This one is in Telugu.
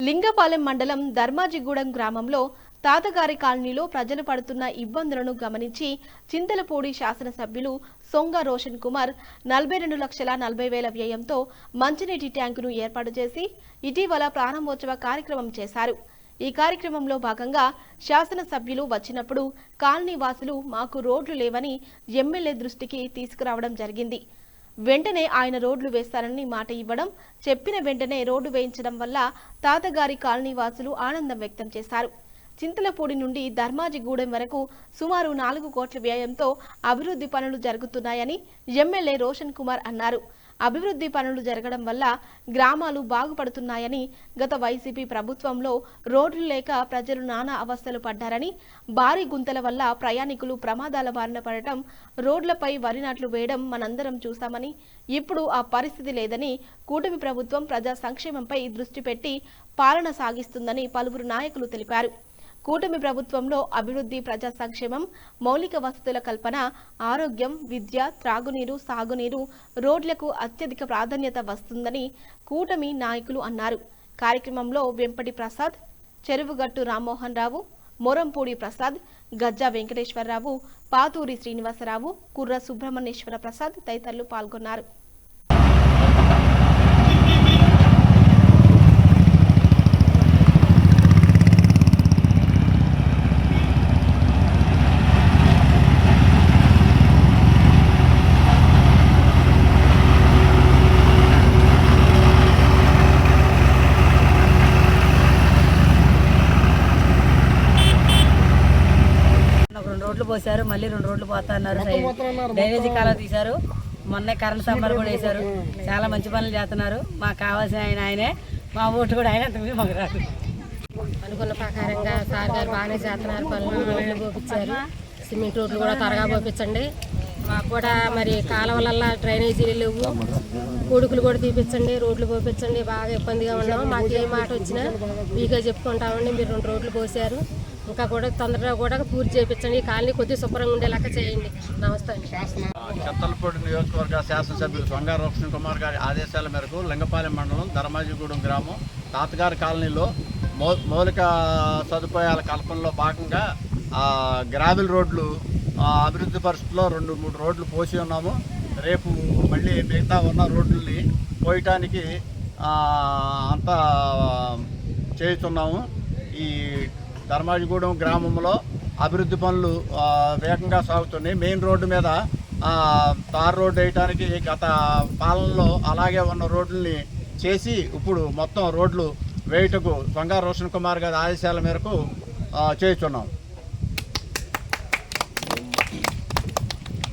లింగపాలెం మండలం ధర్మాజిగూడెం గ్రామంలో తాతగారి కాలనీలో ప్రజలు పడుతున్న ఇబ్బందులను గమనించి చింతలపూడి శాసనసభ్యులు సొంగ రోషన్ కుమార్ 42,40,000 వ్యయంతో మంచినీటి ట్యాంకును ఏర్పాటు చేసి ఇటీవల ప్రారంభోత్సవ కార్యక్రమం చేశారు. ఈ కార్యక్రమంలో భాగంగా శాసనసభ్యులు వచ్చినప్పుడు కాలనీ వాసులు మాకు రోడ్లు లేవని ఎమ్మెల్యే దృష్టికి తీసుకురావడం జరిగింది. వెంటనే ఆయన రోడ్లు వేస్తారని మాట ఇవ్వడం, చెప్పిన వెంటనే రోడ్డు వేయించడం వల్ల తాతగారి కాలనీ వాసులు ఆనందం వ్యక్తం చేశారు. చింతలపూడి నుండి ధర్మాజిగూడెం వరకు సుమారు 4 కోట్ల వ్యయంతో అభివృద్ధి పనులు జరుగుతున్నాయని ఎమ్మెల్యే రోషన్ కుమార్ అన్నారు. అభివృద్ధి పనులు జరగడం వల్ల గ్రామాలు బాగుపడుతున్నాయని, గత వైసీపీ ప్రభుత్వంలో రోడ్లు లేక ప్రజలు నానా అవస్థలు పడ్డారని, భారీ గుంతల వల్ల ప్రయాణికులు ప్రమాదాల బారిన పడటం, రోడ్లపై వరి నాట్లు వేయడం మనందరం చూశామని, ఇప్పుడు ఆ పరిస్థితి లేదని, కూటమి ప్రభుత్వం ప్రజా సంక్షేమంపై దృష్టి పెట్టి పాలన సాగిస్తుందని పలువురు నాయకులు తెలిపారు. కూటమి ప్రభుత్వంలో అభివృద్ధి, ప్రజా సంక్షేమం, మౌలిక వసతుల కల్పన, ఆరోగ్యం, విద్య, త్రాగునీరు, సాగునీరు, రోడ్లకు అత్యధిక ప్రాధాన్యత వస్తుందని కూటమి నాయకులు అన్నారు. కార్యక్రమంలో వెంపటి ప్రసాద్, చెరువుగట్టు రామ్మోహన్ రావు, మొరంపూడి ప్రసాద్, గజ్జా వెంకటేశ్వరరావు, పాతూరి శ్రీనివాసరావు, కుర్ర సుబ్రహ్మణ్యేశ్వర ప్రసాద్ తదితరులు పాల్గొన్నారు. రోడ్లు పోసారు, మళ్ళీ 2 రోడ్లు పోతా అన్నారు. డ్రైనేజీ కాలువ తీశారు, మొన్నే కరెంట్ స్తంభాలు కూడా వేశారు. చాలా మంచి పనులు చేస్తున్నారు. మాకు కావాల్సిన ఆయనే, మా ఓటు కూడా ఆయన మాకు రాదు. అనుకున్న ప్రకారంగా సార్ గారు బాగానే చేస్తున్నారు. పనులు రోడ్లు పోపించారు, సిమెంట్ రోడ్లు కూడా త్వరగా పోపించండి. మాకు కూడా మరి కాలువలల్లా డ్రైనేజీలు లేవు, కొడుకులు కూడా తీపించండి, రోడ్లు పోపించండి. బాగా ఇబ్బందిగా ఉన్నాము. మాకు ఏ మాట వచ్చినా మీకే చెప్పుకుంటామండి. మీరు 2 రోడ్లు పోసారు, ఇంకా కూడా తొందరగా కూడా పూర్తి చేయించండి. ఈ కాలనీ కొద్దిగా శుభ్రంగా ఉండేలాగా చేయండి. నమస్తే. చింతలపూడి నియోజకవర్గ శాసనసభ్యులు సొంగ రోషన్ కుమార్ గారి ఆదేశాల మేరకు లింగపాలెం మండలం ధర్మాజిగూడెం గ్రామం తాతగారి కాలనీలో మౌలిక సదుపాయాల కల్పనలో భాగంగా గ్రావెల్ రోడ్లు అభివృద్ధి పరిస్థితుల్లో 2-3 రోడ్లు పోసి ఉన్నాము. రేపు మళ్ళీ మిగతా ఉన్న రోడ్లని పోయటానికి అంతా చేస్తున్నాము. ఈ ధర్మాజిగూడెం గ్రామంలో అభివృద్ధి పనులు వేగంగా సాగుతున్నాయి. మెయిన్ రోడ్డు మీద తార్ రోడ్డు వేయడానికి గత పాలనలో అలాగే ఉన్న రోడ్లని చేసి ఇప్పుడు మొత్తం రోడ్లు వేయుటకు సొంగ రోషన్ కుమార్ గారి ఆదేశాల మేరకు చేస్తున్నాం.